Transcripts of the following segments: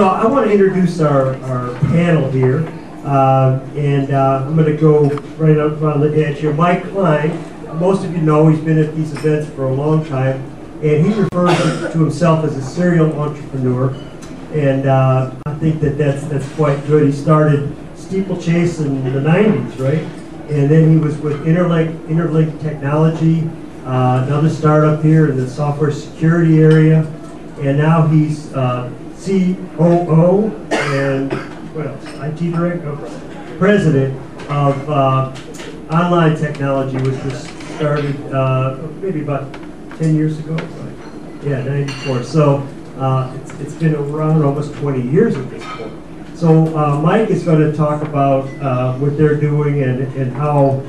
I want to introduce our panel here, and I'm going to go right up on the edge here. Mike Klein, most of you know, he's been at these events for a long time, and he refers to himself as a serial entrepreneur, and I think that's quite good. He started Steeplechase in the 90s, right? And then he was with Interlink Technology, another startup here in the software security area, and now he's COO and what else? IT director, president of Online Technology, which was started maybe about 10 years ago. Right? Yeah, 94. So it's been around almost 20 years at this point. So Mike is going to talk about what they're doing and how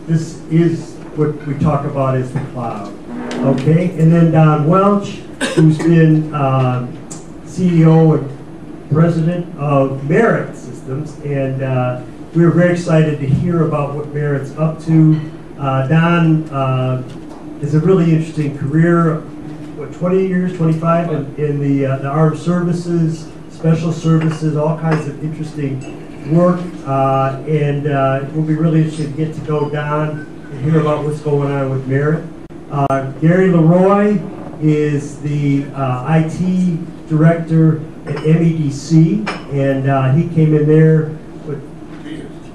this is what we talk about as the cloud. Okay, and then Don Welch, who's been CEO and president of Merit Systems, and we were very excited to hear about what Merit's up to. Don has a really interesting career, what, 20 years, 25 in the armed services, special services, all kinds of interesting work, and we'll be really interested to get to know Don and hear about what's going on with Merit. Gary LaRoy is the IT director at MEDC, and he came in there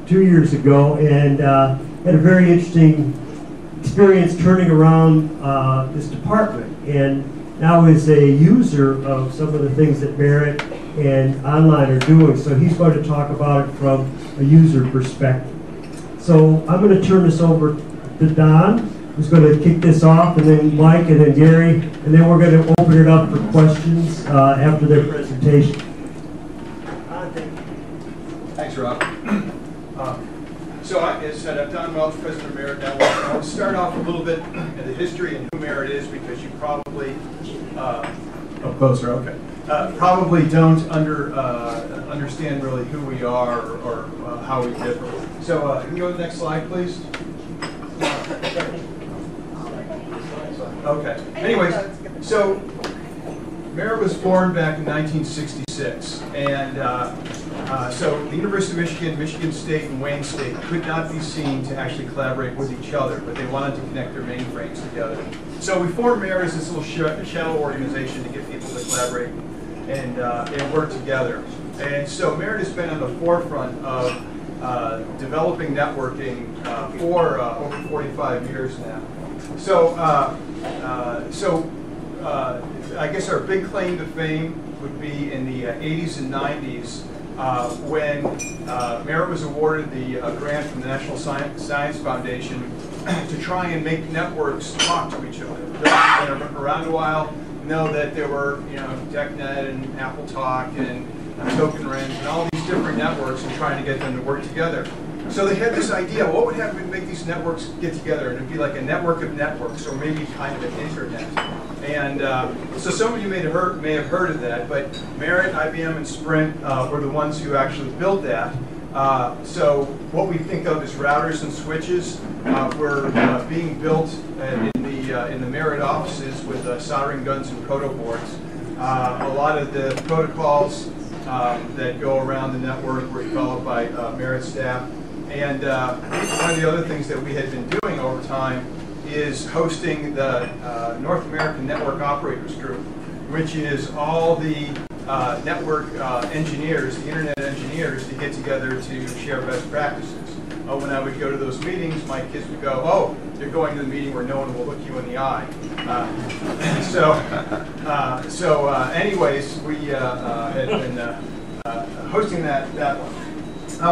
2 years ago and had a very interesting experience turning around this department, and now is a user of some of the things that Merit and Online are doing. So he's going to talk about it from a user perspective. So I'm going to turn this over to Don, who's going to kick this off, and then Mike, and then Gary, and then we're going to open it up for questions after their presentation. Thanks, Rob. So as said, I'm Don Welch, president of Merit Network. I want to start off a little bit in the history and who Merit is, because you probably, closer, okay. Probably don't understand really who we are or how we differ. So you can go to the next slide, please. Okay. Anyways, so Merit was formed back in 1966, and so the University of Michigan, Michigan State, and Wayne State could not be seen to actually collaborate with each other, but they wanted to connect their mainframes together. So we formed Merit as this little shadow organization to get people to collaborate and work together. And so Merit has been on the forefront of developing networking for over 45 years now. So, I guess our big claim to fame would be in the 80s and 90s when Merit was awarded the grant from the National Science Foundation to try and make networks talk to each other. Those who've been around a while know that there were, DECnet and Apple Talk and Token Rings and all these different networks and trying to get them to work together. So they had this idea, what would happen to make these networks get together? And it'd be like a network of networks, or maybe kind of an internet. And so some of you may have heard of that, but Merit, IBM, and Sprint were the ones who actually built that. So what we think of as routers and switches were being built in the Merit offices with soldering guns and proto boards. A lot of the protocols that go around the network were developed by Merit staff. And one of the other things that we had been doing over time is hosting the North American Network Operators Group, which is all the network engineers, the internet engineers, to get together to share best practices. When I would go to those meetings, my kids would go, "Oh, you're going to the meeting where no one will look you in the eye." Anyways, we had been hosting that one.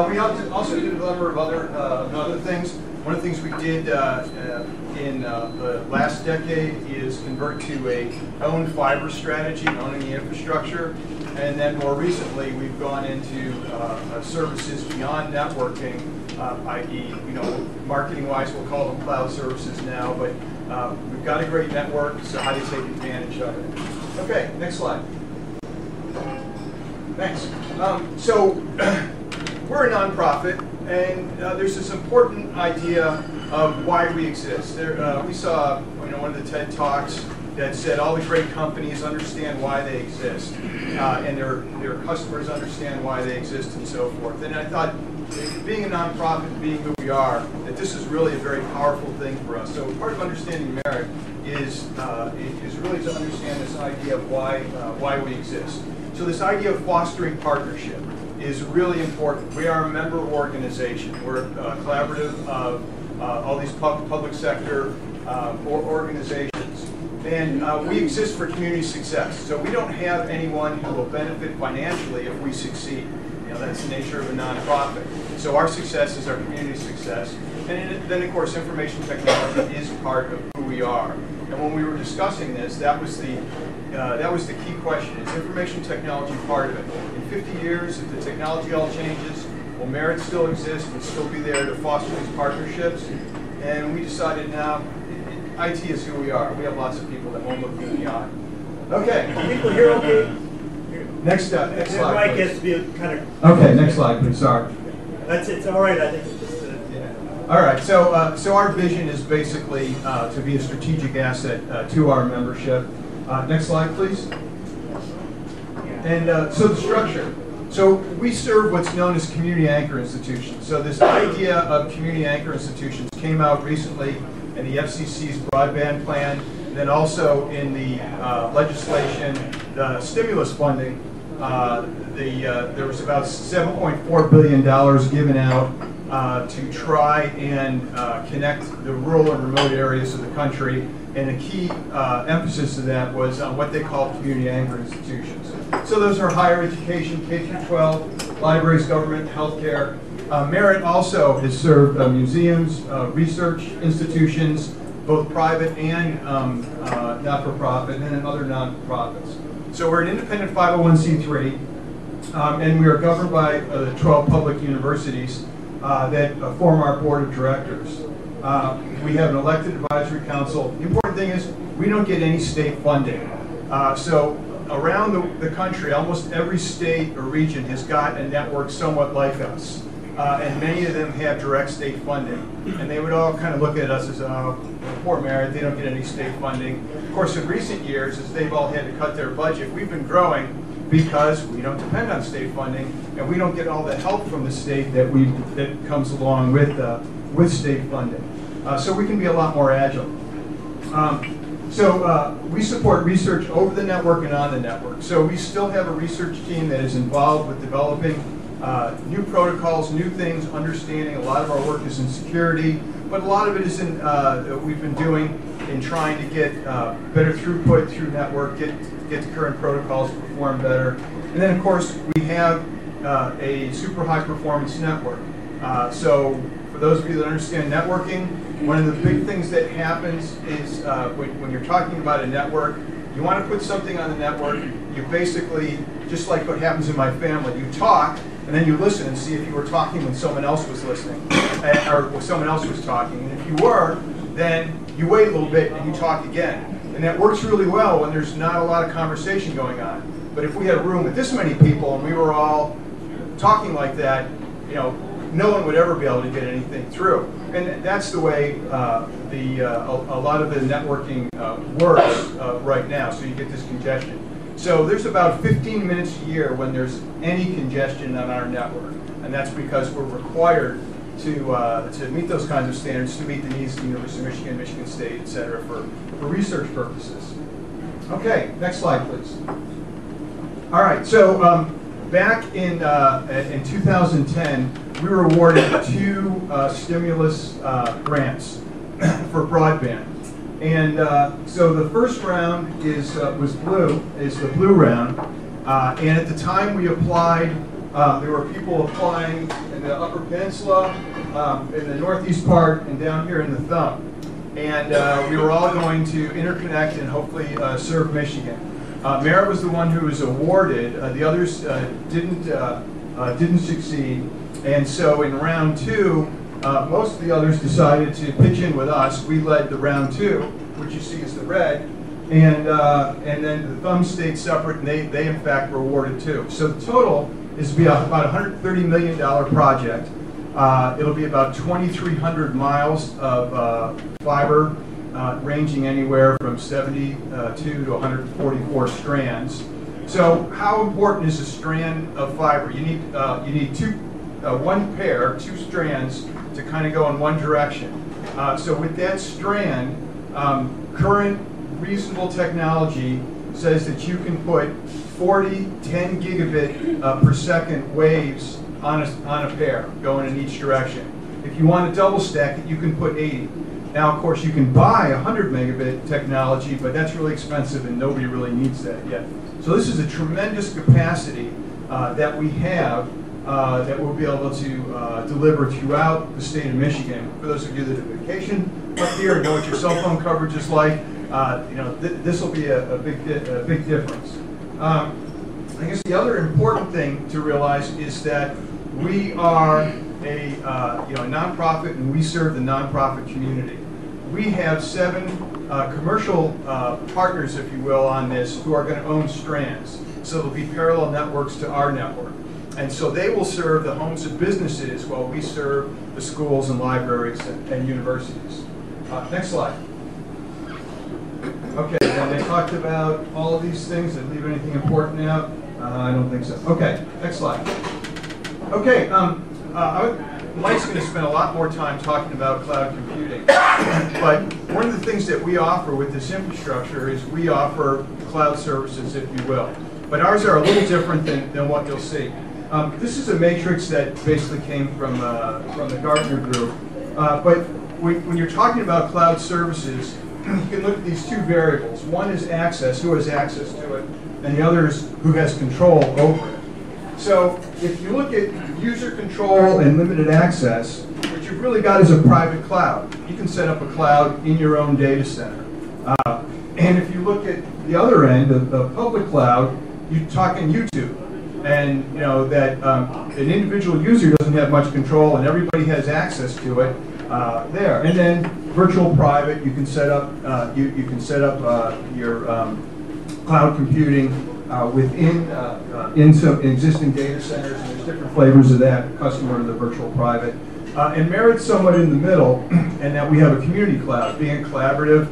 We also did a number of other things. One of the things we did in the last decade is convert to a owned fiber strategy, owning the infrastructure. And then more recently, we've gone into services beyond networking, i.e., marketing-wise, we'll call them cloud services now, but we've got a great network, so how do you take advantage of it? Okay, next slide. Thanks. We're a nonprofit, and there's this important idea of why we exist. We saw, one of the TED Talks that said all the great companies understand why they exist, and their customers understand why they exist, and so forth. And I thought, being a nonprofit, being who we are, that this is really a very powerful thing for us. So part of understanding merit is really to understand this idea of why we exist. So this idea of fostering partnership is really important. We are a member organization. We're a collaborative of all these public sector organizations. And we exist for community success. So we don't have anyone who will benefit financially if we succeed. You know, that's the nature of a nonprofit. So our success is our community success. And then, of course, information technology is part of who we are. And when we were discussing this, that was the key question. Is information technology part of it? In 50 years, if the technology all changes, will merit still exist and still be there to foster these partnerships? And we decided now, IT is who we are. We have lots of people that won't look me in the eye. Okay. Can people hear okay? Next slide. Mic gets to be kind of. Okay, next slide, please. Sorry. It's all right. I think it's just. All right. So our vision is basically to be a strategic asset to our membership. Next slide, please. And so the structure. So we serve what's known as community anchor institutions. So this idea of community anchor institutions came out recently in the FCC's broadband plan, and then also in the legislation, the stimulus funding. There was about $7.4 billion given out to try and connect the rural and remote areas of the country. And a key emphasis of that was on what they call community anchor institutions. So those are higher education, K-12, libraries, government, healthcare. Merit also has served museums, research institutions, both private and not-for-profit, and then other non-profits. So we're an independent 501c3, and we are governed by the 12 public universities that form our board of directors. We have an elected advisory council. The important thing is we don't get any state funding. So around the country, almost every state or region has got a network somewhat like us. And many of them have direct state funding. And they would all kind of look at us as, poor Merit, they don't get any state funding. Of course, in recent years, as they've all had to cut their budget, we've been growing because we don't depend on state funding, and we don't get all the help from the state that comes along with state funding. So we can be a lot more agile. We support research over the network and on the network. So we still have a research team that is involved with developing new protocols, new things, understanding. A lot of our work is in security, but a lot of it is in we've been doing in trying to get better throughput through network, get the current protocols to perform better. And then, of course, we have a super high performance network. So for those of you that understand networking, one of the big things that happens is when you're talking about a network, you want to put something on the network, you basically, just like what happens in my family, you talk, and then you listen and see if you were talking when someone else was listening, or when someone else was talking. And if you were, then you wait a little bit and you talk again. And that works really well when there's not a lot of conversation going on. But if we had a room with this many people and we were all talking like that, you know, no one would ever be able to get anything through. And that's the way a lot of the networking works right now, so you get this congestion. So there's about 15 minutes a year when there's any congestion on our network, and that's because we're required to meet those kinds of standards, to meet the needs of the University of Michigan, Michigan State, et cetera, for research purposes. Okay, next slide, please. All right, so back in 2010, we were awarded 2 stimulus grants for broadband. And so the first round is the blue round. And at the time we applied, there were people applying in the Upper Peninsula, in the northeast part, and down here in the Thumb. And we were all going to interconnect and hopefully serve Michigan. Merit was the one who was awarded. The others didn't succeed. And so in round 2, most of the others decided to pitch in with us. We led the round 2, which you see is the red, and then the Thumb stayed separate, and they in fact were awarded 2. So the total is to be about $130 million project. It'll be about 2,300 miles of fiber ranging anywhere from 72 to 144 strands. So how important is a strand of fiber? You need one pair, two strands, to kind of go in one direction. So with that strand, current reasonable technology says that you can put 40 10 gigabit per second waves on a pair going in each direction. If you want to double stack it, you can put 80. Now, of course, you can buy 100 megabit technology, but that's really expensive and nobody really needs that yet. So this is a tremendous capacity that we have that we'll be able to deliver throughout the state of Michigan. For those of you that have vacation up here and know what your cell phone coverage is like, this will be a big difference. I guess the other important thing to realize is that we are a nonprofit, and we serve the nonprofit community. We have 7 commercial partners, if you will, on this who are going to own strands. So there'll be parallel networks to our network. And so they will serve the homes of businesses while we serve the schools and libraries and universities. Next slide. Okay, and they talked about all of these things. Did I leave anything important out? I don't think so. Okay, next slide. Okay, Mike's going to spend a lot more time talking about cloud computing. But one of the things that we offer with this infrastructure is we offer cloud services, if you will. But ours are a little different than what you'll see. This is a matrix that basically came from the Gartner group. But when you're talking about cloud services, you can look at these 2 variables. One is access, who has access to it, and the other is who has control over it. So if you look at user control and limited access, what you've really got is a private cloud. You can set up a cloud in your own data center. And if you look at the other end, the public cloud, you're talking YouTube. And you know that an individual user doesn't have much control and everybody has access to it there. And then virtual private, you can set up your cloud computing within in some existing data centers, and there's different flavors of that, customer to the virtual private. And Merit's somewhat in the middle, and that we have a community cloud, being collaborative.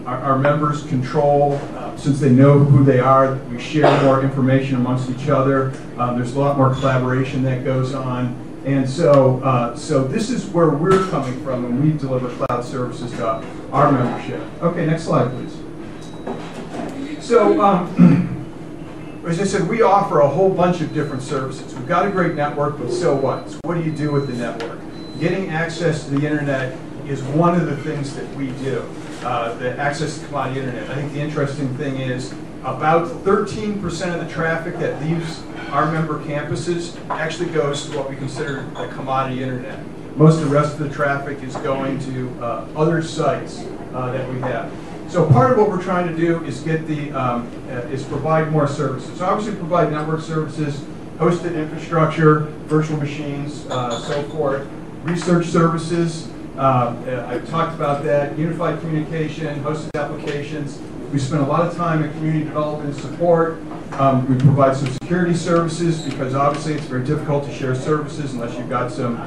Our members control, since they know who they are, we share more information amongst each other. There's a lot more collaboration that goes on. And so, so this is where we're coming from when we deliver cloud services to our membership. Okay, next slide, please. So, as I said, we offer a whole bunch of different services. We've got a great network, but so what? So what do you do with the network? Getting access to the internet is one of the things that we do, the access to commodity internet. I think the interesting thing is about 13% of the traffic that leaves our member campuses actually goes to what we consider the commodity internet. Most of the rest of the traffic is going to other sites that we have. So part of what we're trying to do is get is provide more services. So obviously provide network services, hosted infrastructure, virtual machines, so forth, research services. I've talked about that, unified communication, hosted applications. We spend a lot of time in community development and support. We provide some security services because obviously it's very difficult to share services unless you've got some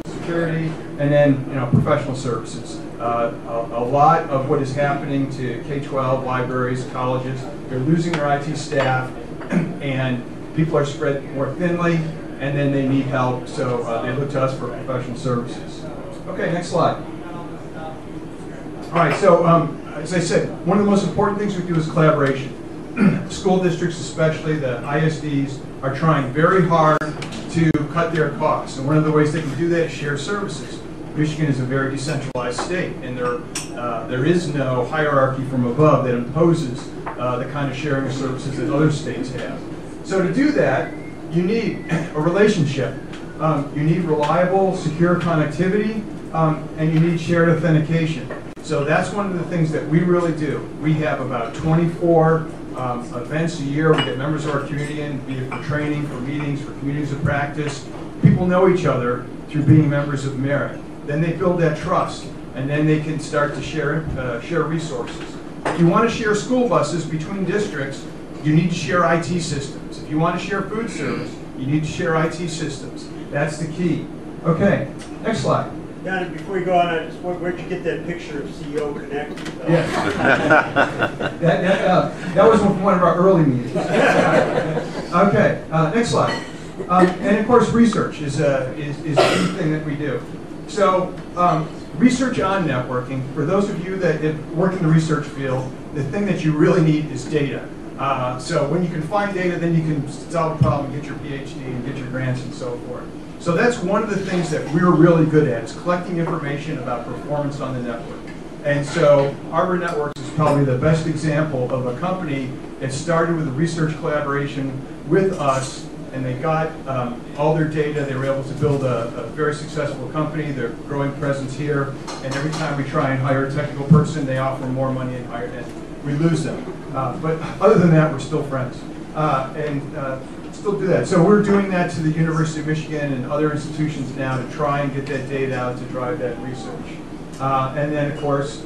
security. And then professional services. A lot of what is happening to K-12 libraries, colleges, they're losing their IT staff, and people are spread more thinly, and then they need help, so they look to us for professional services. Okay, next slide. All right, so as I said, one of the most important things we do is collaboration. School districts, especially the ISDs, are trying very hard to cut their costs, and one of the ways they can do that is share services. Michigan is a very decentralized state, and there is no hierarchy from above that imposes the kind of sharing of services that other states have. So to do that, you need a relationship. You need reliable, secure connectivity, and you need shared authentication. So that's one of the things that we really do. We have about 24 events a year. We get members of our community in, be it for training, for meetings, for communities of practice. People know each other through being members of Merit. Then they build that trust, and then they can start to share resources. If you want to share school buses between districts, you need to share IT systems. If you want to share food service, you need to share IT systems. That's the key. Okay, next slide. Don, before you go on, I just where'd you get that picture of CEO Connect? Yeah. that was one of our early meetings. Okay, next slide. And of course, research is a key thing that we do. So, research on networking, for those of you that work in the research field, the thing that you really need is data. So when you can find data, then you can solve a problem, get your PhD, and get your grants and so forth. So that's one of the things that we're really good at, is collecting information about performance on the network. And so Arbor Networks is probably the best example of a company that started with a research collaboration with us, and they got all their data. They were able to build a very successful company. They're growing presence here, and every time we try and hire a technical person, they offer more money and we lose them. But other than that, we're still friends, and still do that. So we're doing that to the University of Michigan and other institutions now to try and get that data out to drive that research. And then, of course,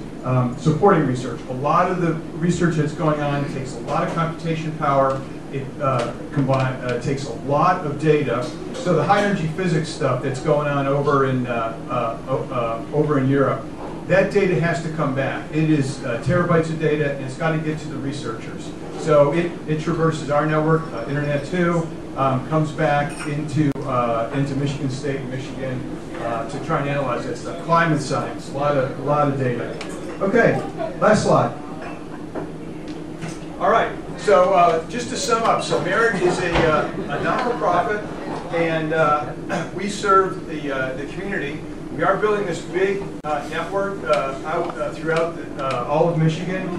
supporting research. A lot of the research that's going on takes a lot of computation power. It takes a lot of data. So the high energy physics stuff that's going on over in Europe, that data has to come back. It is terabytes of data, and it's got to get to the researchers. So it traverses our network, Internet 2, comes back into Michigan State and Michigan to try and analyze that stuff. Climate science, a lot of data. Okay, last slide. All right. So just to sum up, so Merit is a not-for-profit, and we serve the community. We are building this big network out throughout all of Michigan.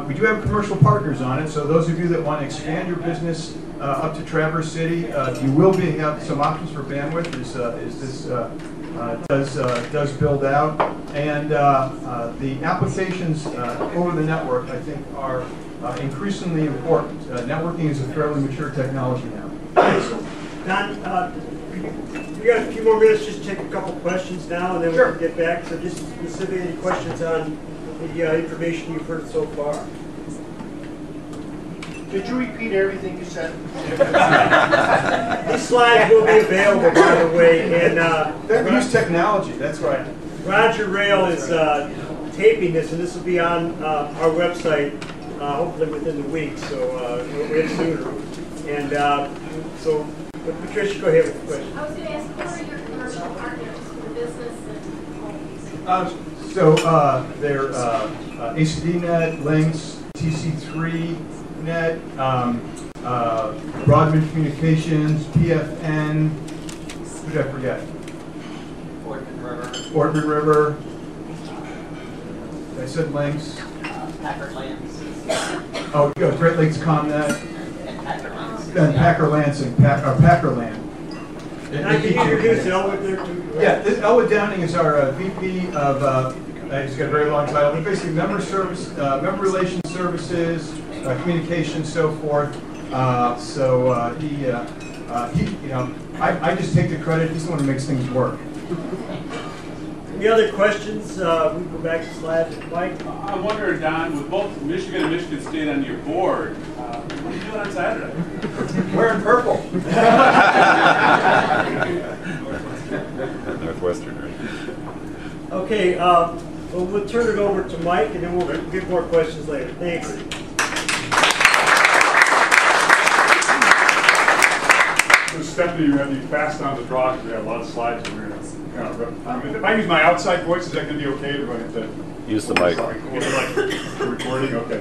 We do have commercial partners on it, so those of you that want to expand your business up to Traverse City, you will have some options for bandwidth as this does build out. And the applications over the network, I think, are increasingly important. Networking is a fairly mature technology now. Don, we got a few more minutes, just take a couple questions now, and then Sure. we can get back. So just specifically any questions on the information you've heard so far? Did you repeat everything you said? These slides will be available, by the way, and We use technology, that's right. Roger Rayle is taping this, and this will be on our website hopefully within the week, so we'll sooner. And so, but Patricia, go ahead with the question. I was going to ask, what are your commercial partners for business and homes? They're ACDNet, Links, TC3Net, Broadband Communications, PFN, who did I forget? Ortman River. I said Links. Packer Lands. Oh, Great Lakes ComNet. And Packer Lansing. Packerland. And I can introduce Elwood there too. Yeah, Elwood Downing is our VP of, he's got a very long title, but basically member relations services, communications, so forth. I just take the credit. He's the one who makes things work. Any other questions? We go back to slides. Mike? I wonder, Don, with both Michigan and Michigan State on your board, what are you doing on Saturday? Wearing purple. Northwestern, right? Okay, well, we'll turn it over to Mike, and then we'll get more questions later. Thanks. So Stephanie, you have to be fast on the draw because we have a lot of slides. And we're gonna kind of if I use my outside voice, is that going to be okay? Or do I have to Use the mic. Recording, okay.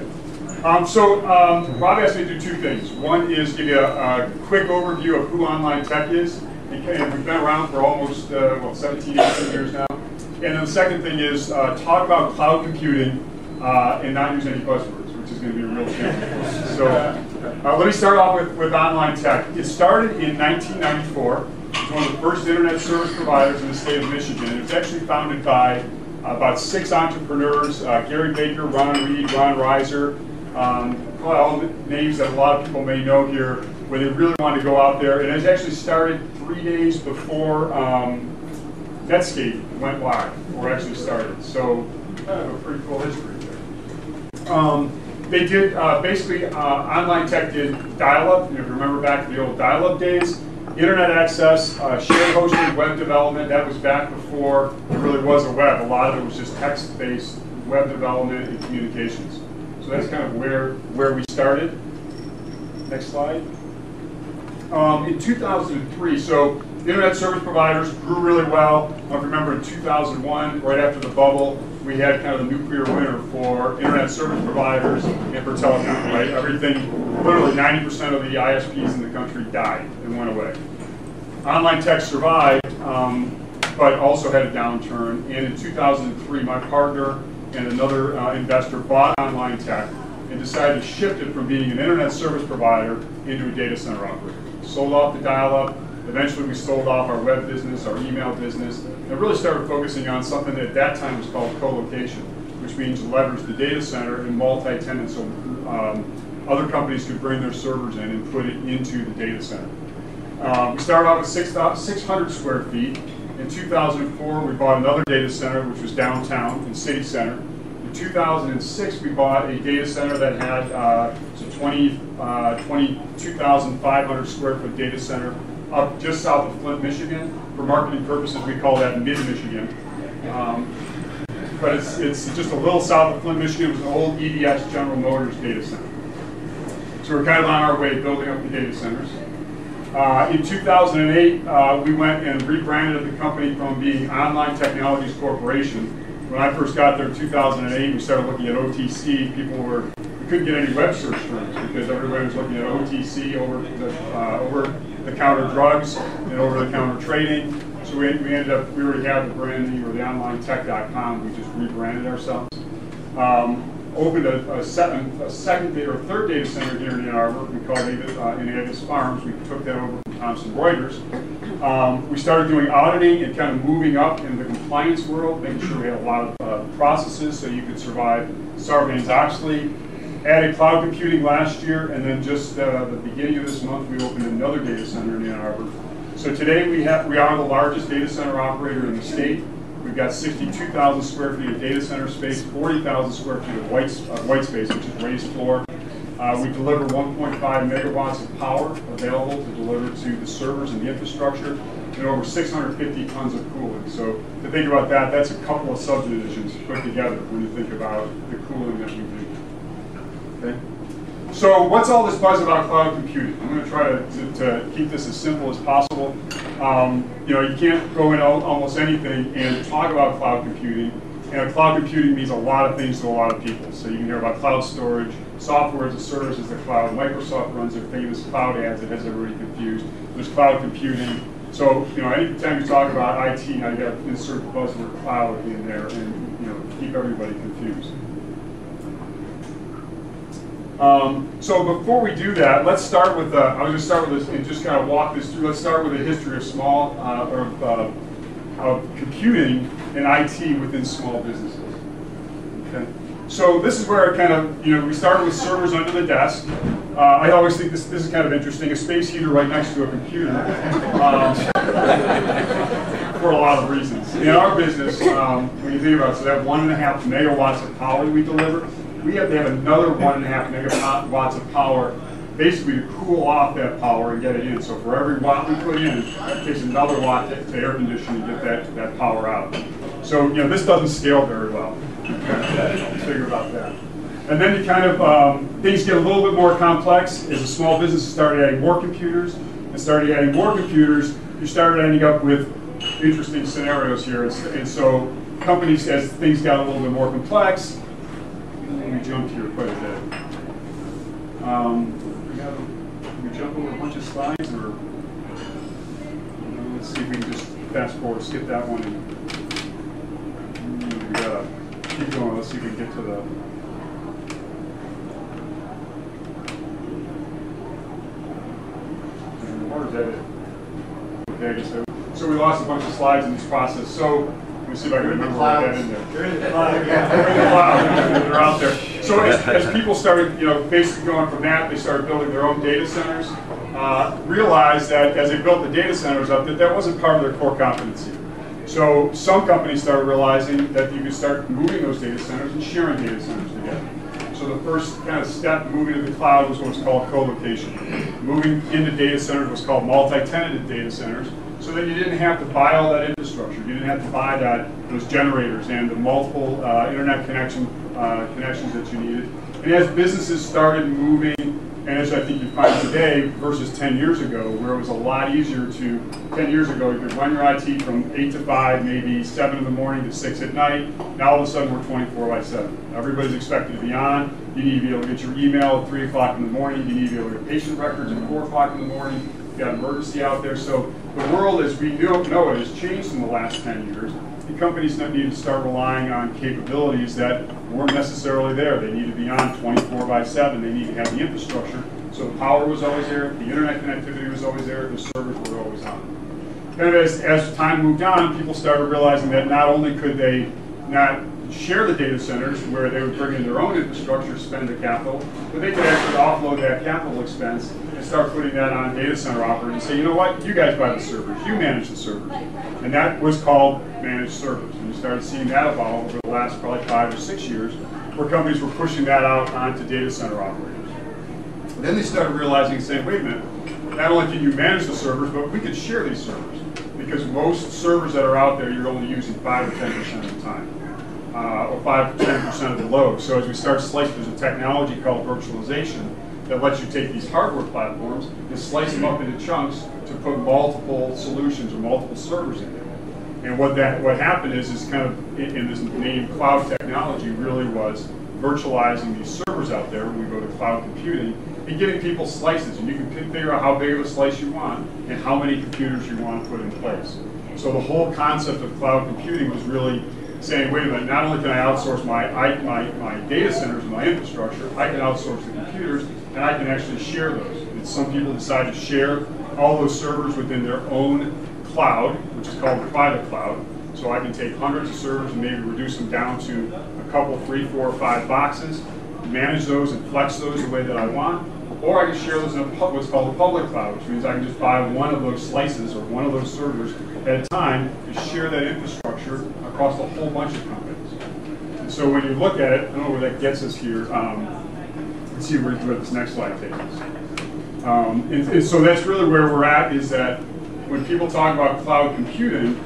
Rob asked me to do two things. One is give you a quick overview of who Online Tech is. And we've been around for almost 17, 18 years now. And then the second thing is talk about cloud computing and not use any buzzwords, which is going to be a real challenge. So let me start off with Online Tech. It started in 1994. It's one of the first internet service providers in the state of Michigan. And it was actually founded by about 6 entrepreneurs, Gary Baker, Ron Reed, Ron Reiser, probably all the names that a lot of people may know here, where they really wanted to go out there. And it actually started 3 days before Netscape went live, or actually started. So a pretty cool history there. They did, Online Tech did dial-up. If you remember back to the old dial-up days, Internet access, shared hosted web development, that was back before there really was a web. A lot of it was just text-based web development and communications. So that's kind of where we started. Next slide. In 2003, so internet service providers grew really well. I remember in 2001, right after the bubble, we had kind of the nuclear winter for internet service providers and for telecom, right? Everything, literally 90% of the ISPs in the country died and went away. Online tech survived, but also had a downturn. And in 2003, my partner and another investor bought Online Tech and decided to shift it from being an internet service provider into a data center operator. Sold off the dial-up. Eventually, we sold off our web business, our email business, and really started focusing on something that at that time was called co-location, which means leverage the data center in multi-tenant, so other companies could bring their servers in and put it into the data center. We started off with 600 square feet. In 2004, we bought another data center, which was downtown in City Center. In 2006, we bought a data center that had 22,500 square foot data center up just south of Flint, Michigan. For marketing purposes, we call that mid-Michigan. But it's just a little south of Flint, Michigan. It was an old EDS General Motors data center. So we're kind of on our way building up the data centers. In 2008, we went and rebranded the company from being Online Technologies Corporation. When I first got there in 2008, we started looking at OTC. We couldn't get any web search terms because everybody was looking at OTC, over-the-counter drugs and over-the-counter trading. So we already had the branding, or the onlinetech.com. We just rebranded ourselves. Opened a second or third data center here in Ann Arbor. We called it in Avis Farms. We took that over from Thomson Reuters. We started doing auditing and kind of moving up in the compliance world, making sure we had a lot of processes so you could survive Sarbanes-Oxley. Added cloud computing last year, and then just the beginning of this month, we opened another data center in Ann Arbor. So today we are the largest data center operator in the state. We've got 62,000 square feet of data center space, 40,000 square feet of white space, which is raised floor. We deliver 1.5 megawatts of power available to deliver to the servers and the infrastructure, and over 650 tons of cooling. So to think about that, that's a couple of subdivisions put together when you think about the cooling that we do. Okay. So what's all this buzz about cloud computing? I'm going to try to keep this as simple as possible. You can't go into almost anything and talk about cloud computing. And cloud computing means a lot of things to a lot of people. So you can hear about cloud storage, software as a service as the cloud. Microsoft runs their famous cloud ads that has everybody confused. There's cloud computing. So anytime you talk about IT, now you got to insert the buzzword cloud in there and keep everybody confused. So before we do that, let's start with, I was going to start with this and just kind of walk this through. Let's start with a history of of computing and IT within small businesses. Okay. So this is where kind of, we started with servers under the desk. I always think this is kind of interesting, a space heater right next to a computer for a lot of reasons. In our business, when you think about it, so that 1.5 megawatts of power we deliver, we have to have another 1.5 megawatts of power basically to cool off that power and get it in. So for every watt we put in, it takes another watt to air condition and get that power out. So this doesn't scale very well. Figure about that. And then you kind of, things get a little bit more complex. As a small business started adding more computers, you started ending up with interesting scenarios here. And so companies, as things got a little bit more complex, we jumped here quite a bit. We jump over a bunch of slides, or let's see if we can just fast forward, skip that one, and we gotta keep going. Let's see if we can get to the. Where is that? Okay, I guess so we lost a bunch of slides in this process. So let me see if I can remember what I got in there. You're in the cloud. They're out there. So as people started, basically going from that, they started building their own data centers. Realized that as they built the data centers up, that wasn't part of their core competency. So some companies started realizing that you could start moving those data centers and sharing data centers together. So So the first kind of step moving to the cloud was what's called co-location. Moving into data centers was called multi-tenanted data centers. So that you didn't have to buy all that infrastructure. You didn't have to buy those generators and the multiple internet connections that you needed. And as businesses started moving, and as I think you find today versus 10 years ago, where it was a lot easier to, 10 years ago, you could run your IT from 8 to 5, maybe 7 in the morning to 6 at night. Now all of a sudden we're 24/7. Everybody's expected to be on. You need to be able to get your email at 3 o'clock in the morning. You need to be able to get patient records at 4 o'clock in the morning. You've got emergency out there. So the world as we know it has changed in the last 10 years. The companies need to start relying on capabilities that weren't necessarily there. They need to be on 24/7. They need to have the infrastructure. So the power was always there, the internet connectivity was always there, the servers were always on. Kind of as time moved on, people started realizing that not only could they not share the data centers where they would bring in their own infrastructure, spend the capital, but they could actually offload that capital expense and start putting that on data center operators and say, you know what, you guys buy the servers, you manage the servers. And that was called managed servers. And you started seeing that evolve over the last probably 5 or 6 years, where companies were pushing that out onto data center operators. And then they started realizing and saying, wait a minute, not only can you manage the servers, but we could share these servers. Because most servers that are out there, you're only using 5 or 10% of the time. Or 5 to 10% of the load. So as we start slicing, there's a technology called virtualization that lets you take these hardware platforms and slice them up into chunks to put multiple solutions or multiple servers in there. And what happened is kind of in this name cloud technology really was virtualizing these servers out there when we go to cloud computing and giving people slices. And you can figure out how big of a slice you want and how many computers you want to put in place. So the whole concept of cloud computing was really saying, wait a minute, not only can I outsource my data centers and my infrastructure, I can outsource the computers, and I can actually share those. And some people decide to share all those servers within their own cloud, which is called the private cloud. So I can take hundreds of servers and maybe reduce them down to a couple, 3, 4, or 5 boxes, manage those and flex those the way that I want. Or I can share those in what's called a public cloud, which means I can just buy one of those slices or one of those servers at a time and share that infrastructure across a whole bunch of companies. And so when you look at it, I don't know where that gets us here. Let's see where this next slide takes us. And so that's really where we're at, is that when people talk about cloud computing,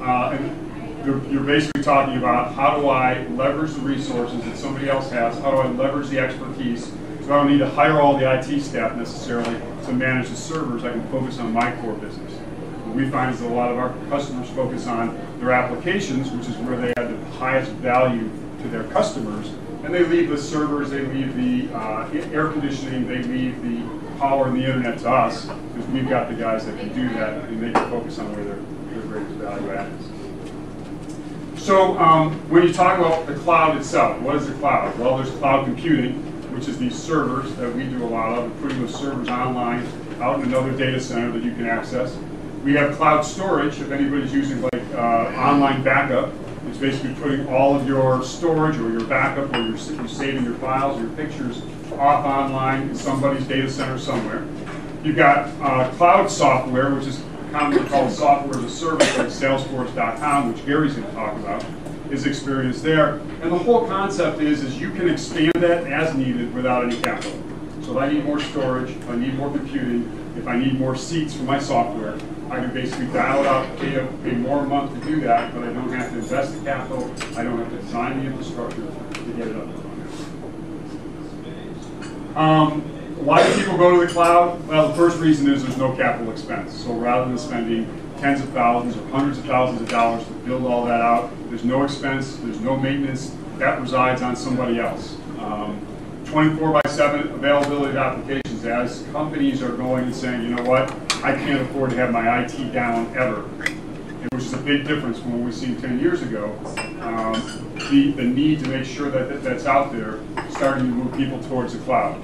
and you're basically talking about how do I leverage the resources that somebody else has, how do I leverage the expertise, so I don't need to hire all the IT staff necessarily to manage the servers. I can focus on my core business. What we find is that a lot of our customers focus on their applications, which is where they add the highest value to their customers, and they leave the servers, they leave the air conditioning, they leave the power and the internet to us, because we've got the guys that can do that, and they can focus on where their greatest value add is. So when you talk about the cloud itself, what is the cloud? Well, there's cloud computing, which is these servers that we do a lot of, and putting those servers online out in another data center that you can access. We have cloud storage, if anybody's using like online backup. It's basically putting all of your storage or your backup or you're saving your files or your pictures off online in somebody's data center somewhere. You've got cloud software, which is commonly called software as a service, like Salesforce.com, which Gary's going to talk about, his experience there. And the whole concept is you can expand that as needed without any capital. So if I need more storage, if I need more computing, if I need more seats for my software, I can basically dial it up, pay more a month to do that, but I don't have to invest the capital, I don't have to design the infrastructure to get it up. Why do people go to the cloud? Well, the first reason is there's no capital expense. So rather than spending tens of thousands or hundreds of thousands of dollars to build all that out, there's no expense, there's no maintenance, that resides on somebody else. 24/7 availability of applications, as companies are going and saying, you know what, I can't afford to have my IT down ever, which is a big difference from what we seen 10 years ago. The need to make sure that that's out there, starting to move people towards the cloud.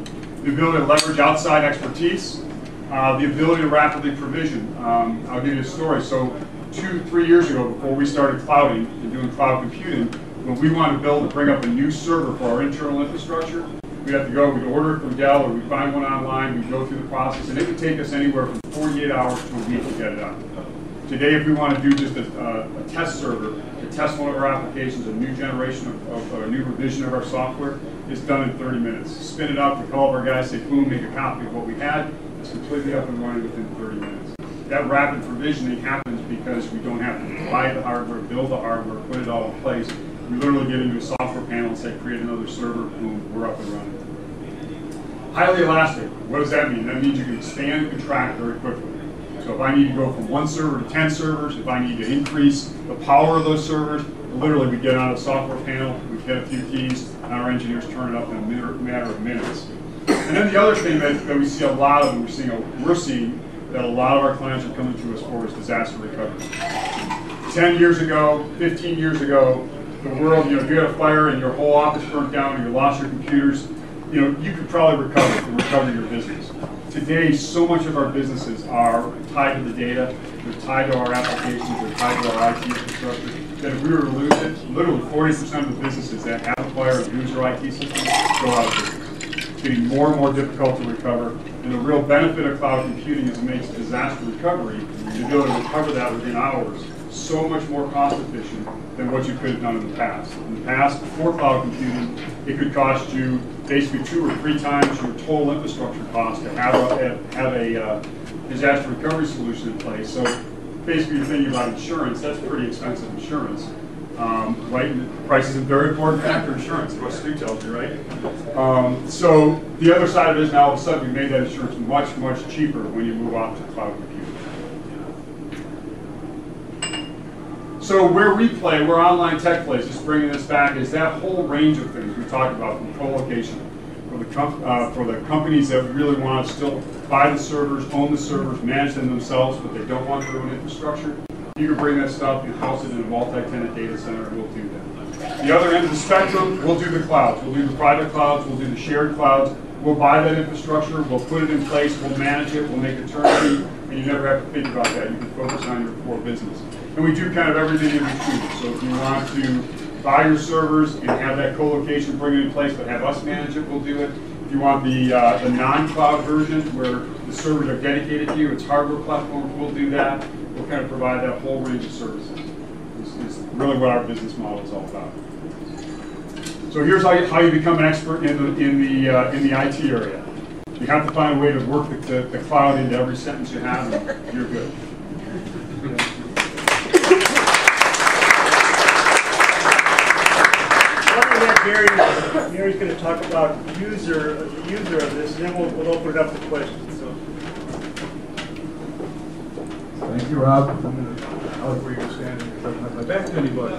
The ability to leverage outside expertise, the ability to rapidly provision. I'll give you a story. So 2-3 years ago, before we started clouding and doing cloud computing, when we wanted to build and bring up a new server for our internal infrastructure, we'd have to go, we'd order it from Dell, or we'd find one online, we'd go through the process, and it would take us anywhere from 48 hours to a week to get it up. Today, if we want to do just a test server to to test one of our applications, a new generation of a new revision of our software, is done in 30 minutes. Spin it up, we call up our guys, say, boom, make a copy of what we had. It's completely up and running within 30 minutes. That rapid provisioning happens because we don't have to buy the hardware, build the hardware, put it all in place. We literally get into a software panel and say, create another server, boom, we're up and running. Highly elastic, what does that mean? That means you can expand and contract very quickly. So if I need to go from 1 server to 10 servers, if I need to increase the power of those servers, literally we get on a software panel, we hit a few keys, and our engineers turn it up in a matter of minutes. And then the other thing that we see a lot of, and we're seeing that a lot of our clients are coming to us for, is disaster recovery. 10 years ago, 15 years ago, the world, if you had a fire and your whole office burnt down and you lost your computers, you could probably recover your business. Today, so much of our businesses are tied to the data, they're tied to our applications, they're tied to our IT infrastructure, that if we were to lose it, literally 40% of the businesses that have a fire and use their IT systems go out of business. It's getting more and more difficult to recover, and the real benefit of cloud computing is it makes disaster recovery, to be able to recover that within hours, so much more cost efficient than what you could have done in the past. In the past, before cloud computing, it could cost you basically 2 or 3 times your total infrastructure cost to have a disaster recovery solution in place. So basically, you're thinking about insurance. That's pretty expensive insurance, right? And price is a very important factor in insurance. What Stu tells you, right? So the other side of it is now all of a sudden we made that insurance much, much cheaper when you move off to cloud computing. So where we play, where online tech plays, just bringing this back, is that whole range of things we talked about, from co-location, for the companies that really want to still buy the servers, own the servers, manage them themselves, but they don't want their own infrastructure. You can bring that stuff and house it in a multi-tenant data center, and we'll do that. The other end of the spectrum, we'll do the clouds. We'll do the private clouds, we'll do the shared clouds. We'll buy that infrastructure, we'll put it in place, we'll manage it, we'll make it turnkey, and you never have to think about that. You can focus on your core business. And we do kind of everything in between. So if you want to buy your servers and have that co-location, bring it in place, but have us manage it, we'll do it. If you want the non-cloud version where the servers are dedicated to you, it's hardware platforms, we'll do that. We'll kind of provide that whole range of services. This is really what our business model is all about. So here's how you become an expert in the IT area. You have to find a way to work the cloud into every sentence you have, and you're good. Gary's going to talk about the user of this, and then we'll open it up to questions. So. Thank you, Rob. I like where you're standing. It doesn't have my back to anybody.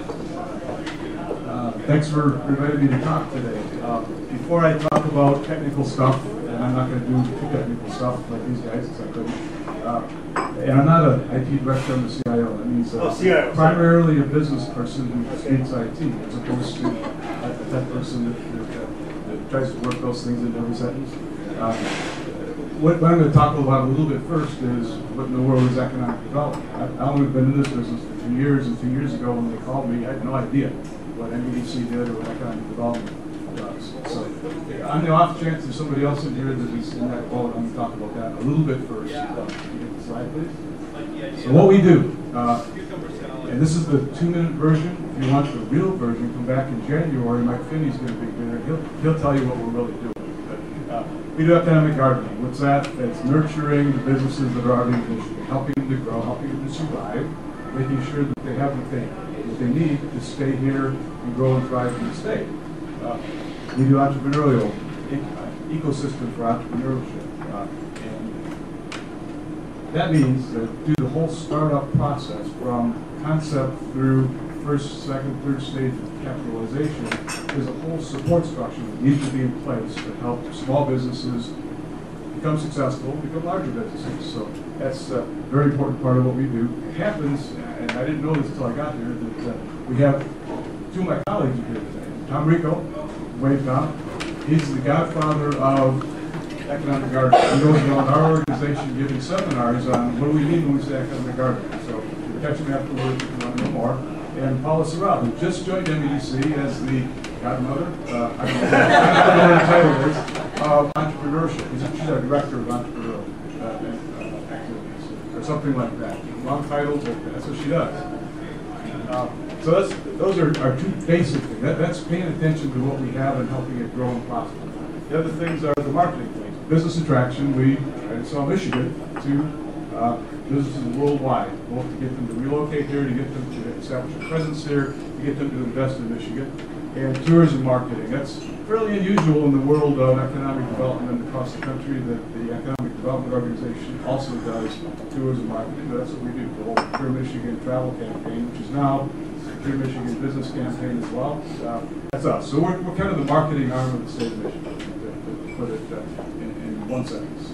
Thanks for inviting me to talk today. Before I talk about technical stuff, and I'm not going to do too technical stuff like these guys, because I couldn't. And I'm not an IT director, I'm a CIO. That means primarily a business person who speaks IT, as opposed to that person that tries to work those things into every sentence. What I'm going to talk about a little bit first is what in the world is economic development. I've only been in this business for 2 years, and 2 years ago when they called me, I had no idea what MEDC did or what economic development does. So on the off chance there's somebody else in here that is in that boat, I'm going to talk about that a little bit first. Can you get the slide, please? So what we do, and this is the 2-minute version. If you want the real version, come back in January. Mike Finney's going to be here. He'll tell you what we're really doing. But, we do economic gardening. What's that? That's nurturing the businesses that are already in Michigan, helping them to grow, helping them to survive, making sure that they have what they need to stay here and grow and thrive in the state. We do entrepreneurial ecosystem for entrepreneurship. And that means that through the whole startup process, from concept through first, second, third stage of capitalization, there's a whole support structure that needs to be in place to help small businesses become successful, become larger businesses. So that's a very important part of what we do. It happens, and I didn't know this until I got here, that we have 2 of my colleagues here today. Tom Rico, wave Tom. He's the godfather of economic gardening. He goes around our organization giving seminars on what do we mean when we say economic gardening. So you catch him afterwards if you want to know more. And Paula Sorrell, who just joined MEDC as the godmother, I don't know what the title is, of entrepreneurship. She's our director of entrepreneurial activities, or something like that. Long title, but that's what she does. So those are two basic things. That's paying attention to what we have and helping it grow and prosper. The other things are the marketing things. Business attraction, we sell Michigan to businesses worldwide, both to get them to relocate here, to get them to establish a presence here, to get them to invest in Michigan, and tourism marketing. That's fairly unusual in the world of economic development across the country, that the Economic Development Organization also does tourism marketing, but that's what we do. The whole Secure Michigan travel campaign, which is now Secure Michigan business campaign as well. That's us. So we're kind of the marketing arm of the state of Michigan, to put it in one sentence.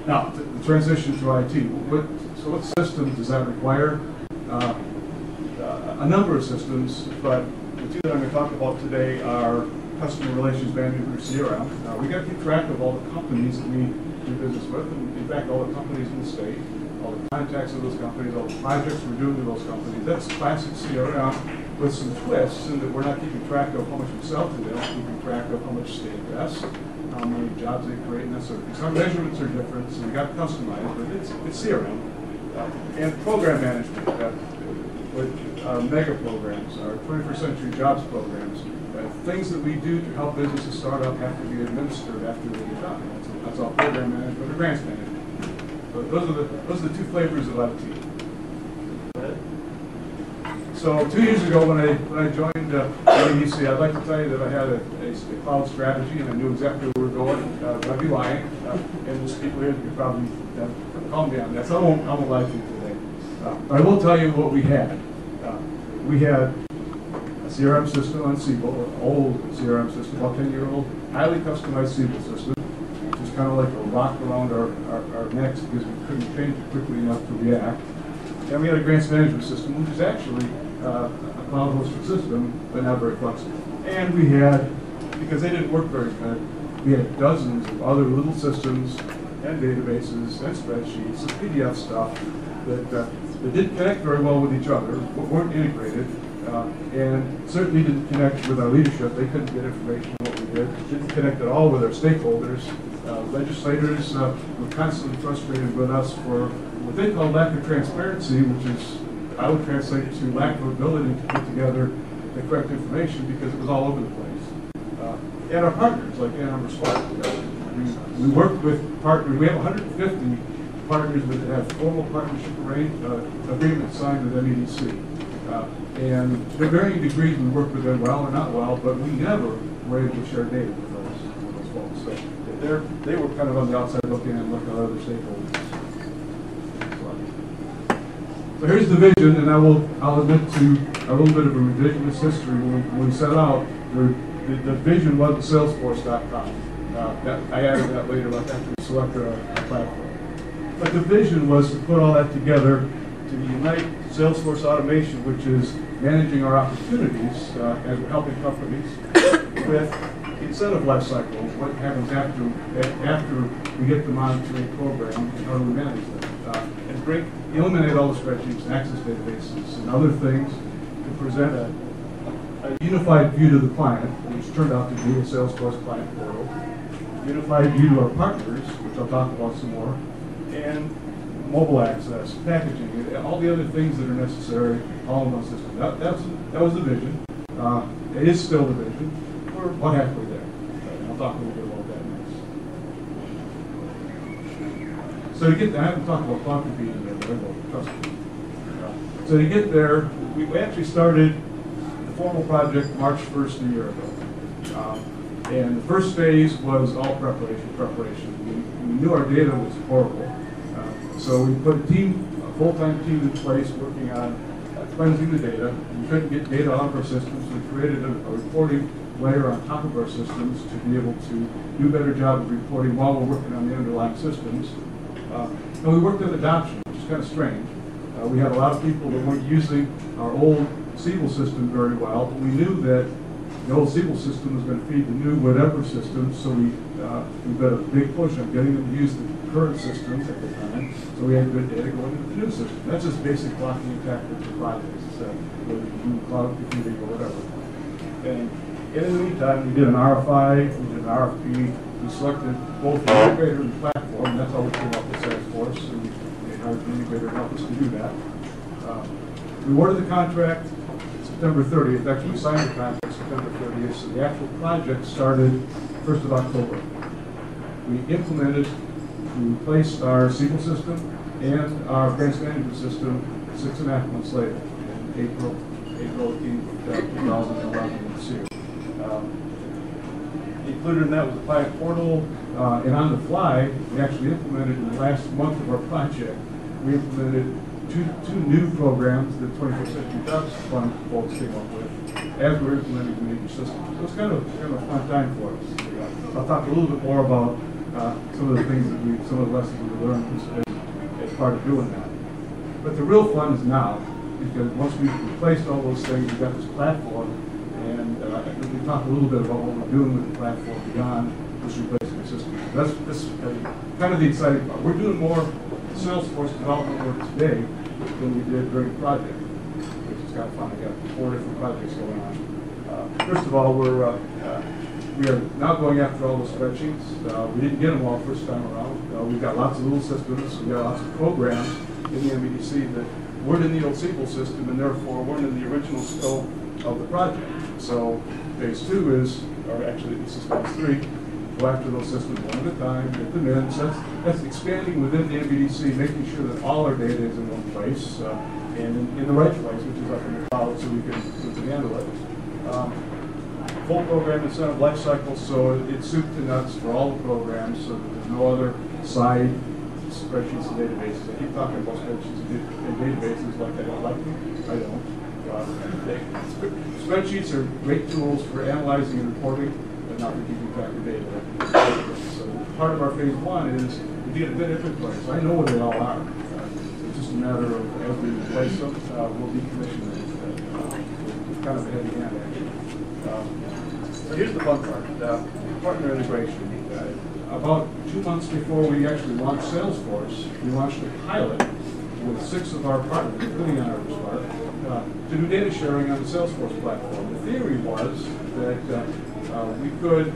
Now, the transition to IT. So what systems does that require? A number of systems, but the two that I'm going to talk about today are customer relations management, or CRM. We got to keep track of all the companies that we do business with, and in fact, all the companies in the state, all the contacts of those companies, all the projects we're doing with those companies. That's classic CRM with some twists in that we're not keeping track of how much we sell to them, we're keeping track of how much they invest, how many jobs they create, and that sort of thing. So our measurements are different, so we got to customize, but it's CRM. And program management, with our mega programs, our 21st Century Jobs programs, things that we do to help businesses start up have to be administered after they get done. That's all program management or grants management. So those are the two flavors of IT. So 2 years ago, when I joined MEDC, I'd like to tell you that I had a cloud strategy and I knew exactly where we were going. But I'd be lying, and there's people here that could probably calm down. That's I won't lie to you today. But I will tell you what we had. We had a CRM system on Siebel, an old CRM system, about 10-year-old, highly customized Siebel system, which is kind of like a rock around our necks because we couldn't change it quickly enough to react. And we had a grants management system, which is actually a cloud-hosted system, but not very flexible. And we had, because they didn't work very good, we had dozens of other little systems and databases and spreadsheets and PDF stuff that didn't connect very well with each other, weren't integrated, and certainly didn't connect with our leadership. They couldn't get information on what we did. Didn't connect at all with our stakeholders. Legislators were constantly frustrated with us for what they call lack of transparency, which is, I would translate to lack of ability to put together the correct information because it was all over the place. And our partners, like Arbor, we work with partners. We have 150 partners that have formal partnership agreements signed with MEDC. And to varying degrees, we work with them well or not well, but we never were able to share data with those folks. So they were kind of on the outside looking in, looking at other stakeholders. So here's the vision, and I'll admit to a little bit of a revisionist history. When we set out, the vision was the Salesforce.com. I added that later after we selected our platform. But the vision was to put all that together to unite Salesforce automation, which is managing our opportunities as we're helping companies with incentive life cycle, what happens after we get them onto a program, and how do we manage them, and eliminate all the spreadsheets and access databases and other things to present a unified view to the client, which turned out to be a Salesforce client portal, unified view to our partners, which I'll talk about some more, and mobile access, packaging, all the other things that are necessary, all in one system. That was the vision. It is still the vision. We're about halfway there. And I'll talk a little bit about that next. So to get there, I haven't talked about cloud computing yet, but I will, trust me. So to get there, we actually started the formal project March 1st a year ago. And the first phase was all preparation. We knew our data was horrible. So we put a full-time team in place working on cleansing the data. We couldn't get data out of our systems, so we created a reporting layer on top of our systems to be able to do a better job of reporting while we're working on the underlying systems. And we worked on adoption, which is kind of strange. We had a lot of people that weren't using our old Siebel system very well. We knew that the old Siebel system was going to feed the new whatever system, so we got a big push on getting them to use the current systems at the time, so we had good data going into the new system. That's just basic blocking and tackling for projects, whether you do cloud computing or whatever. And in the meantime, we did an RFI, we did an RFP, we selected both the integrator and the platform, and that's how we came up with Salesforce, and we hired the integrator to help us to do that. We awarded the contract September 30th. Actually, we signed the contract September 30th, so the actual project started 1st of October. We implemented, we replaced our SQL system and our grants management system 6.5 months later, in April 18th, 2011. Included in that was the client portal, and on the fly, we actually implemented in the last month of our project, we implemented two new programs that 21st Century Fox Fund folks came up with as we were implementing the major system. So it was kind of a fun time for us. I'll talk a little bit more about some of the things that some of the lessons we learned as part of doing that. But the real fun is now, because once we've replaced all those things, we've got this platform, and we talk a little bit about what we're doing with the platform beyond just replacing the system. That's kind of the exciting part. We're doing more Salesforce development work today than we did during the project, which is kind of fun. We got 4 different projects going on. First of all, we are now going after all those spreadsheets. We didn't get them all first time around. We've got lots of little systems. We've got lots of programs in the MEDC that weren't in the old SQL system and therefore weren't in the original scope of the project. So phase 2 is, or actually this is phase 3, go after those systems one at a time, get them in. So that's expanding within the MEDC, making sure that all our data is in one place and in the right place, which is up in the cloud, so we can handle it. Full program incentive life cycle, so it's soup to nuts for all the programs, so that there's no other side spreadsheets and databases. I keep talking about spreadsheets and databases like I don't like them. I don't. Spreadsheets are great tools for analyzing and reporting, but not for keeping track of data. So part of our phase 1 is we get a good inventory. So I know where they all are. It's just a matter of as we replace them, we'll decommission them. It's kind of a heavy hand actually. So here's the fun part, partner integration. About 2 months before we actually launched Salesforce, we launched a pilot with 6 of our partners, including Arbor, to do data sharing on the Salesforce platform. The theory was that we could,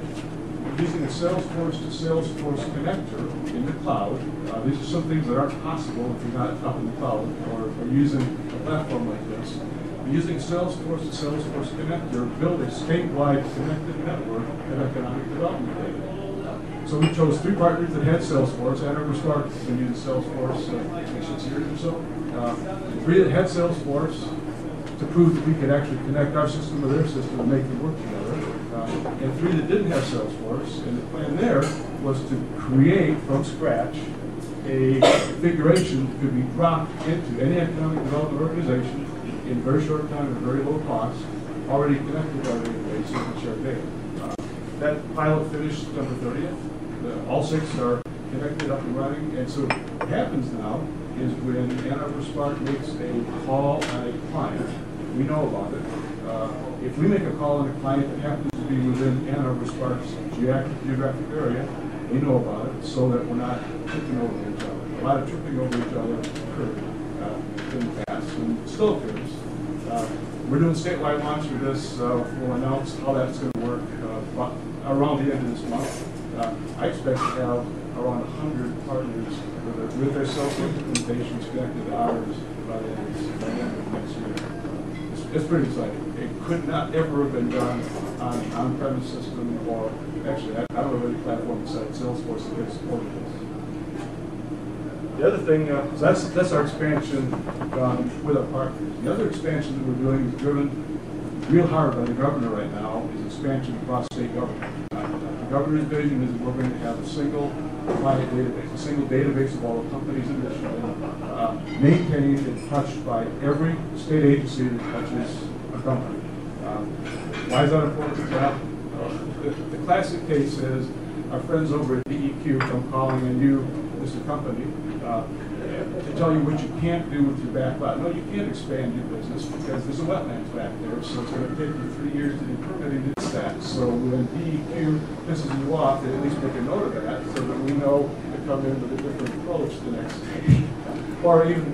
using a Salesforce to Salesforce connector in the cloud, these are some things that aren't possible if you're not up in the cloud or using a platform like this. Using Salesforce to Salesforce connector, build a statewide connected network of economic development data. So we chose 3 partners that had Salesforce. Arbor has been using Salesforce 6 years or so. 3 that had Salesforce to prove that we could actually connect our system to their system and make them work together. And 3 that didn't have Salesforce. And the plan there was to create from scratch a configuration that could be dropped into any economic development organization in very short time at very low cost, already connected to our database so we can share data. That pilot finished September 30th. All 6 are connected, up and running, and so what happens now is when Ann Arbor Spark makes a call on a client, we know about it. If we make a call on a client that happens to be within Ann Arbor Spark's geographic area, we know about it so that we're not tripping over each other. A lot of tripping over each other occurred in the past and still occurs. We're doing statewide launch for this. We'll announce how that's going to work around the end of this month. I expect to have around 100 partners with their self-implementations connected to ours by the end of next year. It's pretty exciting. It could not ever have been done on an on-premise system, or actually, I don't know of any platform besides Salesforce that can support this. The other thing, so that's our expansion with our partners. The other expansion that we're doing is driven real hard by the governor right now is expansion across state government. The governor's vision is that we're going to have a single client database, a single database of all the companies in Michigan, maintained and touched by every state agency that touches a company. Why is that important? Well, the classic case is our friends over at DEQ come calling on you, Mr. Company, to tell you what you can't do with your back lot. No, you can't expand your business because there's a wetlands back there, so it's going to take you 3 years to do permitting to do that. So when DEQ pisses you off, they at least make a note of that so that we know to come in with a different approach the next day. Or even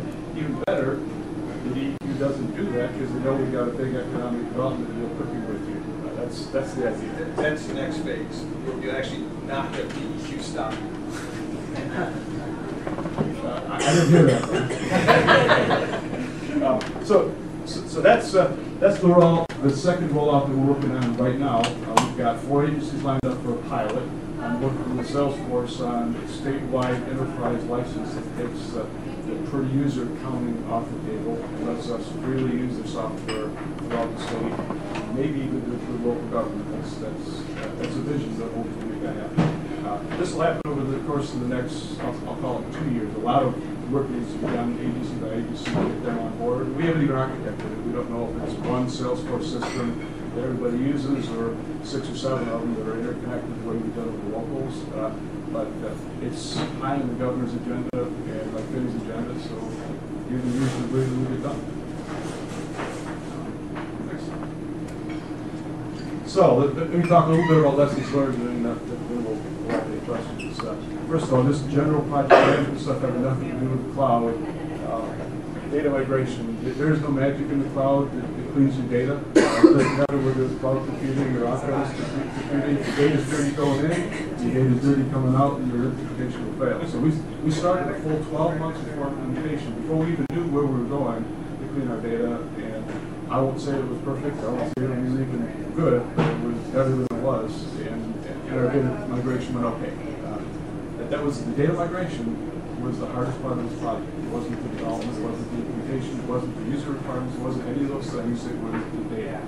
better, the DEQ doesn't do that because they know we've got a big economic development deal cooking with you. That's the idea. That's the next phase. You actually not have DEQ stop. I didn't hear that. So So that's the second rollout that we're working on right now. We've got 4 agencies lined up for a pilot. I'm working with Salesforce on a statewide enterprise license that takes the per user counting off the table and lets us freely use their software throughout the state, maybe even do it through local government. That's a vision that hopefully we can happen. This will happen over the course of the next, I'll call it 2 years. A lot of work needs to be done agency by agency to get them on board. We haven't even architected it. We don't know if it's one Salesforce system that everybody uses or 6 or 7 of them that are interconnected the way we've done with the locals. But it's high on the governor's agenda and like Finn's agenda, so you're the reason we will get done. So let me talk a little bit about lessons learned, and then we'll have any questions. First of all, this general project management stuff has nothing to do with the cloud. Data migration, there's no magic in the cloud. It cleans your data. It doesn't matter whether it's cloud computing or on-premise computing. If the data's dirty going in, the data's dirty coming out, and your implementation will fail. So we started a full 12 months before implementation, before we even knew where we were going to clean our data. And I won't say it was perfect. I won't say it was even good, but it was better than it was. And our data migration went okay. That was the data migration was the hardest part of this project. It wasn't the development, it wasn't the implementation, it wasn't the user requirements, it wasn't any of those things. It was the data.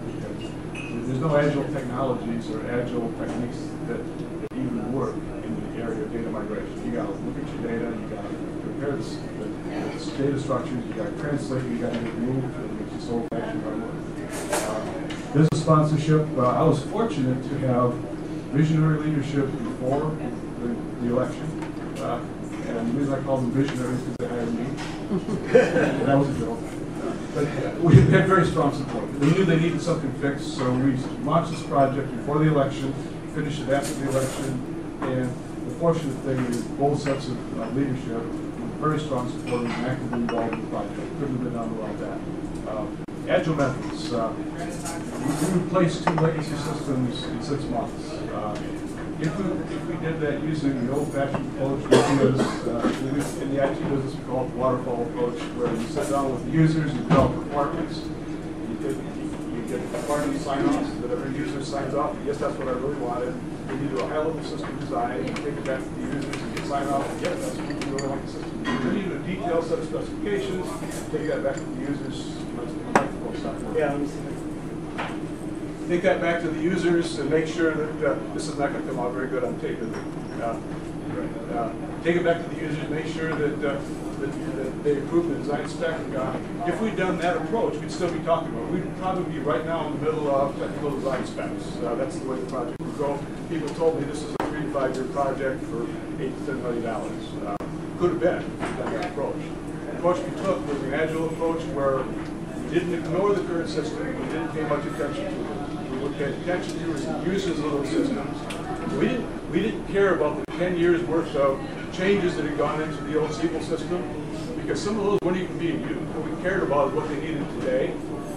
Because there's no agile technologies or agile techniques that even work in the area of data migration. You got to look at your data, you got to compare the data structures, you got to translate, you got to get moved, which is old-fashioned hard work. Business sponsorship. I was fortunate to have visionary leadership before the election. And the reason I call them visionaries is because they hired me. That was a joke. But we had very strong support. They knew they needed something fixed, so we launched this project before the election, finished it after the election, and the fortunate thing is both sets of leadership were very strong supporters and actively involved in the project. Couldn't have been done without that. Agile methods. We replaced 2 legacy systems in 6 months. If we did that using the old-fashioned approach, which is in the IT business we call it the waterfall approach, where you sit down with the users, you develop requirements, you get requirement sign-offs that every user signs off. Yes, that's what I really wanted. Then you do a high-level system design, you take it back to the users, and you sign off. Yes, that's what you really want the system. Then you do a detailed set of specifications, take that back to the users. Yeah, let me see. Take that back to the users and make sure that this is not going to come out very good on tape. Take it back to the users, make sure that they approve the design spec. If we'd done that approach, we'd still be talking about it. We'd probably be right now in the middle of technical design specs. That's the way the project would go. People told me this is a 3 to 5 year project for $8 to $10 million. Could have been if we'd done that approach. The approach we took was an agile approach where we didn't ignore the current system, we didn't pay much attention to it. What we paid attention to is the users of those systems. We didn't care about the 10 years worth of changes that had gone into the old SQL system, because some of those weren't even being used. What we cared about is what they needed today.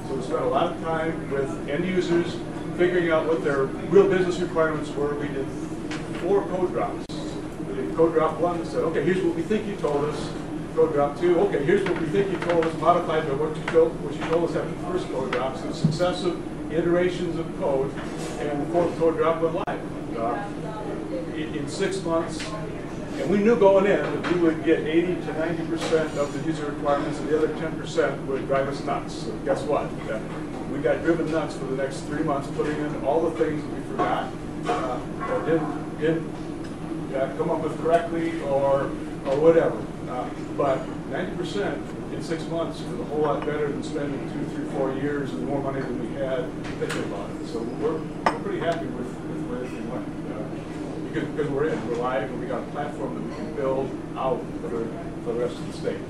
So we spent a lot of time with end users, figuring out what their real business requirements were. We did 4 code drops. We did code drop 1 and said, okay, here's what we think you told us. Code drop 2, okay, here's what we think you told us, modified by what you told us after the first code drop. So successive iterations of code, and the 4th code drop went live in 6 months. And we knew going in that we would get 80 to 90% of the user requirements, and the other 10% would drive us nuts. So guess what? We got driven nuts for the next 3 months, putting in all the things that we forgot, or didn't come up with correctly, or whatever. But 90% in 6 months is a whole lot better than spending 2, 3, 4 years and more money than we had thinking about it. So we're pretty happy with where everything went. Because we're live, and we got a platform that we can build out for the rest of the state.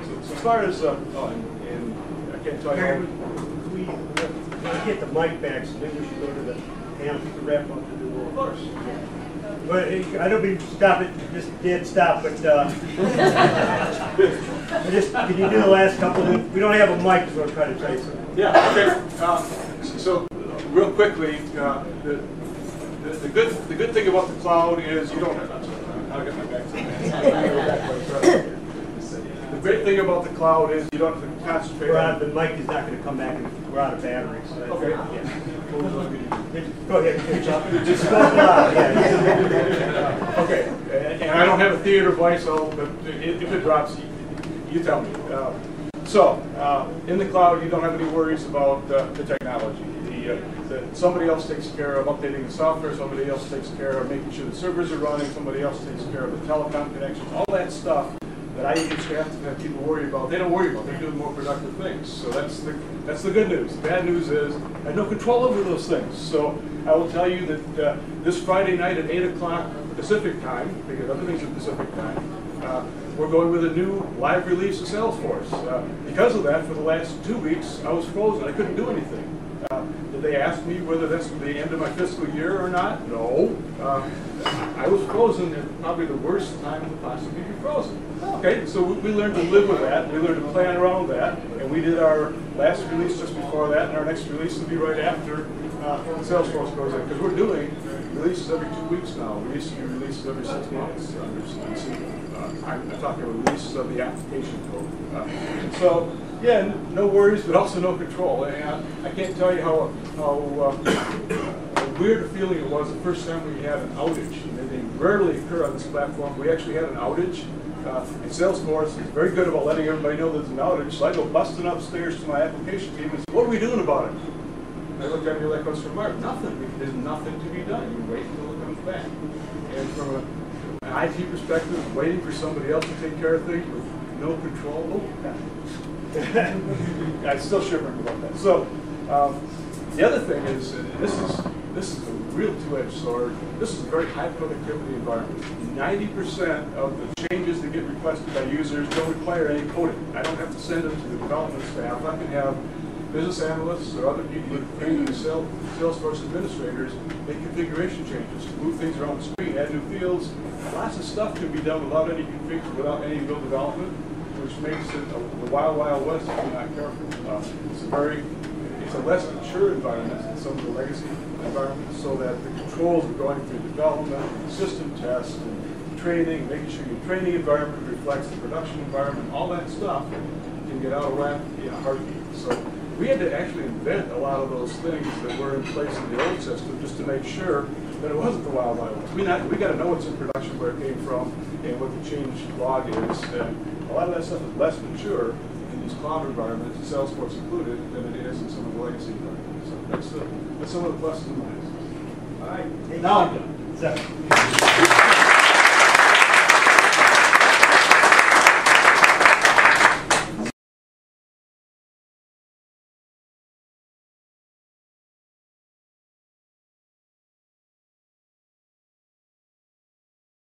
So as far as, and I can't tell you. We get the mic back, so maybe we should go to the panel to wrap up the new. Of course. But I don't mean stop it, just dead stop, but can you do the last couple? We don't have a mic, so I'm trying to tell you something. Yeah, okay. So real quickly, the good thing about the cloud is you don't have. I'll get my back to that. The great thing about the cloud is you don't have to concentrate on The mic is not going to come back and we're out of batteries. So Okay. Yeah. Go ahead. Just spoke loud. Yeah. Okay, and I don't have a theater voice, but if it drops, you tell me. In the cloud, you don't have any worries about the technology. Somebody else takes care of updating the software, somebody else takes care of making sure the servers are running, somebody else takes care of the telecom connections, all that stuff that I used to have to have people worry about. They don't worry about. They're doing more productive things. So that's the good news. The bad news is I have no control over those things. So I will tell you that this Friday night at 8 o'clock Pacific time, because everything's in Pacific time, we're going with a new live release of Salesforce. Because of that, for the last 2 weeks, I was frozen. I couldn't do anything. Did they ask me whether that's the end of my fiscal year or not? No. I was frozen at probably the worst time to possibly be frozen. Okay, so we learned to live with that. We learned to plan around that. And we did our last release just before that, and our next release will be right after Salesforce goes in. Because we're doing releases every 2 weeks now. We used to do releases every 6 months. I'm talking about releases of the application code. Yeah, no worries, but also no control. And I can't tell you how weird a feeling it was the first time we had an outage. They rarely occur on this platform. We actually had an outage. And Salesforce is very good about letting everybody know there's an outage. So I go busting upstairs to my application team and say, what are we doing about it? And I look at me like, what's from Mark? Nothing. There's nothing to be done. You wait until it comes back. And from an IT perspective, waiting for somebody else to take care of things with no control. I'm still shivering about that. So the other thing is, this is a real two-edged sword. This is a very high productivity environment. 90% of the changes that get requested by users don't require any coding. I don't have to send them to the development staff. I can have business analysts or other people that are trained in Salesforce administrators make configuration changes to move things around the screen, add new fields. Lots of stuff can be done without any config, without any real development, which makes it the wild, wild west if you're not careful. It's a less mature environment than some of the legacy environments, so that the controls are going through development, and system tests, and training, making sure your training environment reflects the production environment, all that stuff can get out of whack in a heartbeat. So we had to actually invent a lot of those things that were in place in the old system just to make sure that it wasn't the wild, wild west. We got to know what's in production, where it came from, and what the change log is. And a lot of that stuff is less mature in these cloud environments, Salesforce included, than it is in some of the legacy environments. So that's some of the pluses and minuses. All right. Now I'm done.